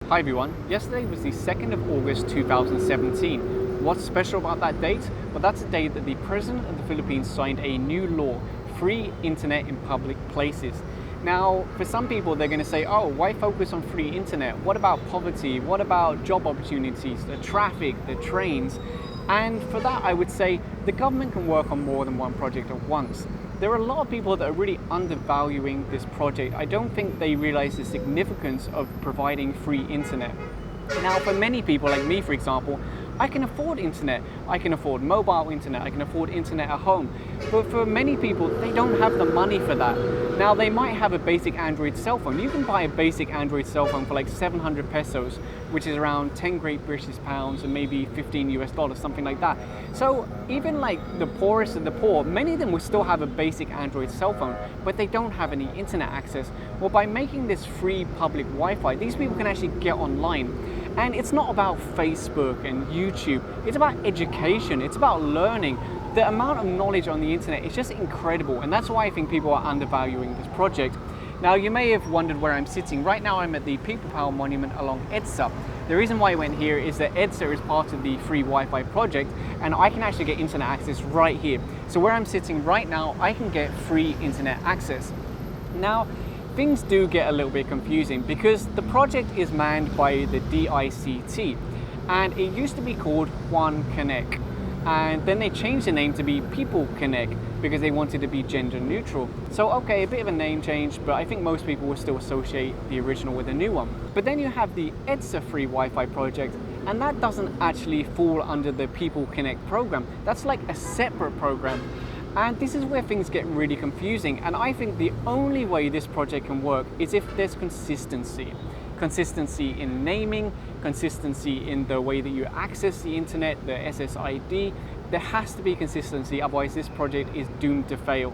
Hi everyone, yesterday was the 2nd of August 2017. What's special about that date? Well, that's the day that the President of the Philippines signed a new law, free internet in public places. Now, for some people, they're going to say, oh, why focus on free internet? What about poverty? What about job opportunities, the traffic, the trains? And for that, I would say the government can work on more than one project at once. There are a lot of people that are really undervaluing this project. I don't think they realize the significance of providing free internet. Now, for many people like me, for example, I can afford internet. I can afford mobile internet. I can afford internet at home. But for many people, they don't have the money for that. Now, they might have a basic Android cell phone. You can buy a basic Android cell phone for like 700 pesos, which is around 10 Great British pounds and maybe 15 US dollars, something like that. So even like the poorest of the poor, many of them will still have a basic Android cell phone, but they don't have any internet access. Well, by making this free public Wi-Fi, these people can actually get online. And it's not about Facebook and YouTube, it's about education, it's about learning. The amount of knowledge on the internet is just incredible, and that's why I think people are undervaluing this project. Now, you may have wondered where I'm sitting. Right now I'm at the Pipol Monument along EDSA. The reason why I went here is that EDSA is part of the free Wi-Fi project, and I can actually get internet access right here. So where I'm sitting right now, I can get free internet access. Now, things do get a little bit confusing because the project is manned by the DICT, and it used to be called Pipol Konek, and then they changed the name to be Pipol Konek because they wanted to be gender neutral. So okay, a bit of a name change, but I think most people will still associate the original with the new one. But then you have the EDSA free Wi-Fi project, and that doesn't actually fall under the Pipol Konek program. That's like a separate program. And this is where things get really confusing, and I think the only way this project can work is if there's consistency. Consistency in naming, consistency in the way that you access the internet, the SSID. There has to be consistency, otherwise this project is doomed to fail.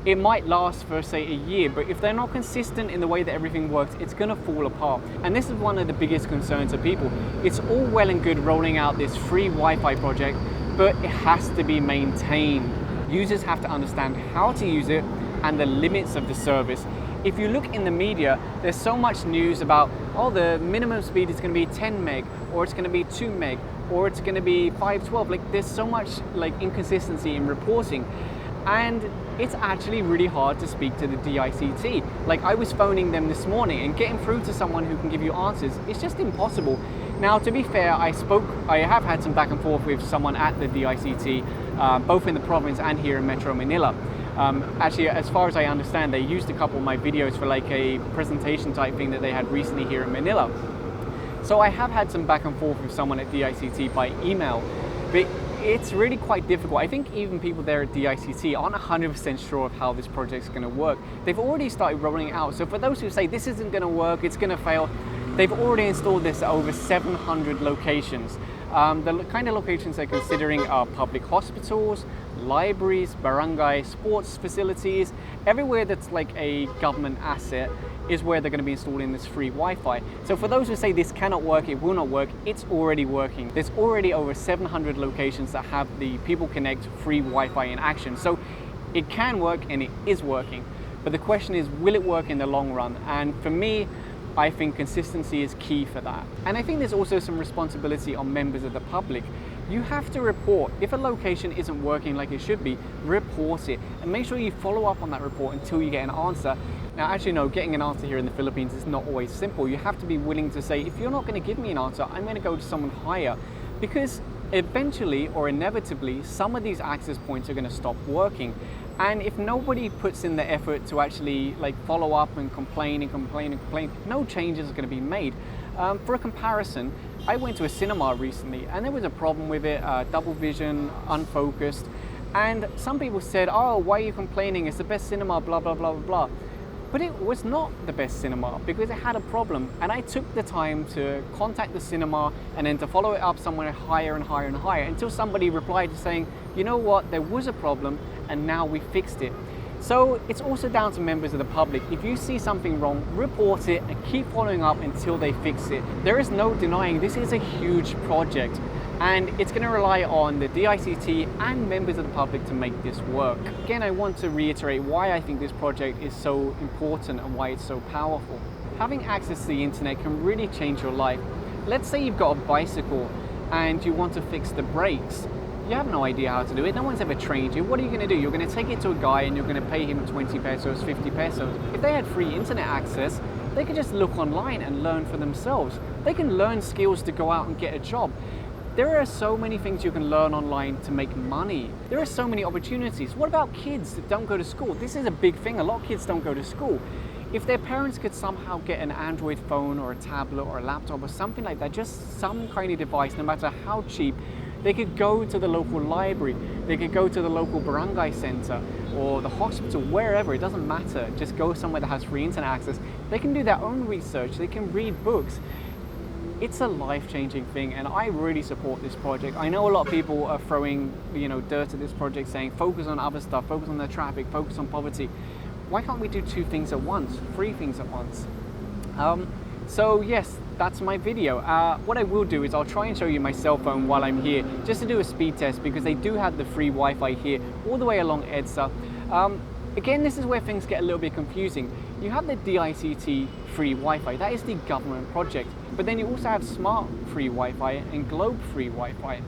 It might last for, say, a year, but if they're not consistent in the way that everything works, it's going to fall apart. And this is one of the biggest concerns of people. It's all well and good rolling out this free Wi-Fi project, but it has to be maintained. Users have to understand how to use it and the limits of the service. If you look in the media, there's so much news about, oh, the minimum speed is going to be 10 meg, or it's going to be 2 meg, or it's going to be 512. Like, there's so much like inconsistency in reporting. And it's actually really hard to speak to the DICT. Like, I was phoning them this morning, and getting through to someone who can give you answers, it's just impossible. Now, to be fair, I have had some back and forth with someone at the DICT, both in the province and here in Metro Manila. Actually, as far as I understand, they used a couple of my videos for like a presentation type thing that they had recently here in Manila. So I have had some back and forth with someone at DICT by email, but it's really quite difficult. I think even people there at DICT aren't 100% sure of how this project's going to work. They've already started rolling it out. So for those who say this isn't going to work, it's going to fail, they've already installed this at over 700 locations. The kind of locations they're considering are public hospitals, libraries, barangay, sports facilities. Everywhere that's like a government asset is where they're going to be installing this free Wi-Fi. So for those who say this cannot work, it will not work, it's already working. There's already over 700 locations that have the Pipol Konek free Wi-Fi in action. So it can work and it is working. But the question is, will it work in the long run? And for me, I think consistency is key for that. And I think there's also some responsibility on members of the public. You have to report. If a location isn't working like it should be, report it. And make sure you follow up on that report until you get an answer. Now, actually, no, getting an answer here in the Philippines is not always simple. You have to be willing to say, if you're not going to give me an answer, I'm going to go to someone higher. Because eventually or inevitably, some of these access points are going to stop working. And if nobody puts in the effort to actually like follow up and complain, no changes are going to be made. For a comparison, I went to a cinema recently and there was a problem with it, double vision, unfocused. And some people said, oh, why are you complaining? It's the best cinema, blah, blah, blah, blah, blah. But it was not the best cinema because it had a problem. And I took the time to contact the cinema and then to follow it up somewhere higher and higher and higher until somebody replied saying, you know what, there was a problem and now we fixed it. So it's also down to members of the public. If you see something wrong, report it and keep following up until they fix it. There is no denying this is a huge project. and it's going to rely on the DICT and members of the public to make this work. Again, I want to reiterate why I think this project is so important and why it's so powerful. Having access to the internet can really change your life. Let's say you've got a bicycle and you want to fix the brakes. You have no idea how to do it. No one's ever trained you. What are you going to do? You're going to take it to a guy and you're going to pay him 20 pesos, 50 pesos. If they had free internet access, they could just look online and learn for themselves. They can learn skills to go out and get a job. There are so many things you can learn online to make money. There are so many opportunities. What about kids that don't go to school? This is a big thing. A lot of kids don't go to school. If their parents could somehow get an Android phone or a tablet or a laptop or something like that, just some kind of device, no matter how cheap, they could go to the local library, they could go to the local barangay center or the hospital, wherever, it doesn't matter. Just go somewhere that has free internet access. They can do their own research, they can read books. It's a life-changing thing, and I really support this project. I know a lot of people are throwing, dirt at this project, saying focus on other stuff, focus on the traffic, focus on poverty. Why can't we do two things at once, three things at once? So yes, that's my video. What I will do is I'll try and show you my cell phone while I'm here, just to do a speed test, because they do have the free Wi-Fi here all the way along EDSA. Again, this is where things get a little bit confusing. You have the DICT free Wi-Fi, that is the government project, but then you also have Smart free Wi-Fi and Globe free Wi-Fi.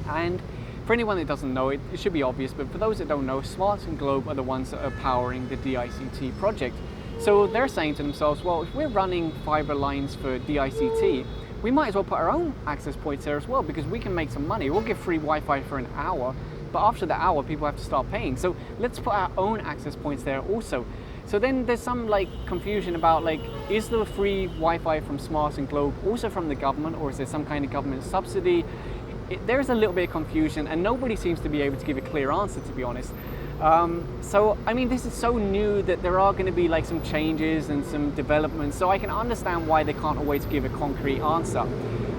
And for anyone that doesn't know it, it should be obvious, but for those that don't know, Smart and Globe are the ones that are powering the DICT project. So they're saying to themselves, well, if we're running fiber lines for DICT, we might as well put our own access points there as well, because we can make some money. We'll give free Wi-Fi for an hour, but after the hour, people have to start paying. So let's put our own access points there also. So then there's some confusion about is the free Wi-Fi from Smart and Globe also from the government, or is there some kind of government subsidy? There's a little bit of confusion, and nobody seems to be able to give a clear answer, to be honest. So, I mean, this is so new that there are going to be some changes and some developments, so I can understand why they can't always give a concrete answer.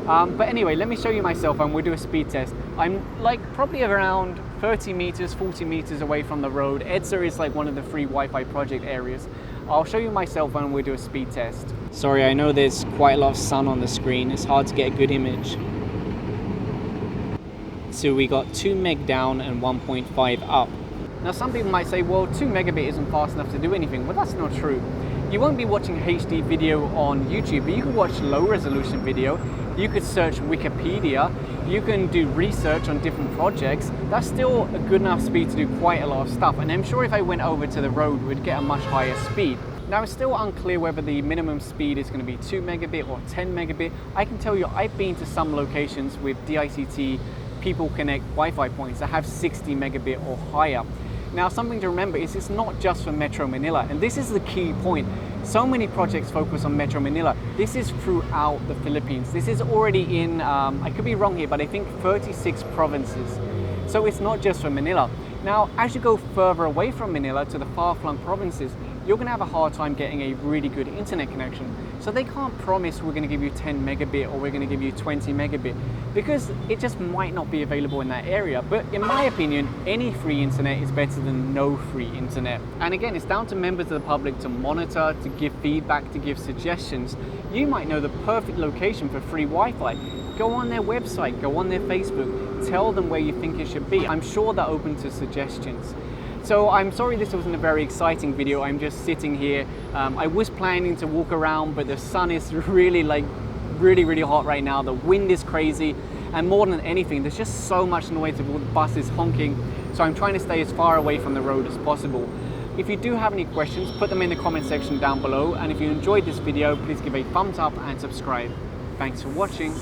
But anyway, let me show you my cell phone. We'll do a speed test. I'm probably around 30 meters, 40 meters away from the road. EDSA is one of the free Wi-Fi project areas. I'll show you my cell phone and we'll do a speed test. Sorry, I know there's quite a lot of sun on the screen. It's hard to get a good image. So we got 2 meg down and 1.5 up. Now some people might say, well, 2 megabit isn't fast enough to do anything. Well, that's not true. You won't be watching HD video on YouTube, but you can watch low resolution video. You could search Wikipedia. You can do research on different projects. That's still a good enough speed to do quite a lot of stuff. And I'm sure if I went over to the road, we'd get a much higher speed. Now, it's still unclear whether the minimum speed is going to be 2 megabit or 10 megabit. I can tell you, I've been to some locations with DICT Pipol Konek Wi-Fi points that have 60 megabit or higher. Now, something to remember is it's not just for Metro Manila, and this is the key point. So many projects focus on Metro Manila. This is throughout the Philippines. This is already in, I could be wrong here, but I think 36 provinces. So it's not just for Manila. Now, as you go further away from Manila to the far-flung provinces, you're going to have a hard time getting a really good internet connection. So they can't promise we're going to give you 10 megabit or we're going to give you 20 megabit because it just might not be available in that area. But in my opinion, any free internet is better than no free internet. And again, it's down to members of the public to monitor, to give feedback, to give suggestions. You might know the perfect location for free Wi-Fi. Go on their website, go on their Facebook, tell them where you think it should be. I'm sure they're open to suggestions. So I'm sorry this wasn't a very exciting video. I'm just sitting here. I was planning to walk around, but the sun is really really hot right now. The wind is crazy, and more than anything, there's just so much noise of all the buses honking. So I'm trying to stay as far away from the road as possible. If you do have any questions, put them in the comment section down below. And if you enjoyed this video, please give a thumbs up and subscribe. Thanks for watching.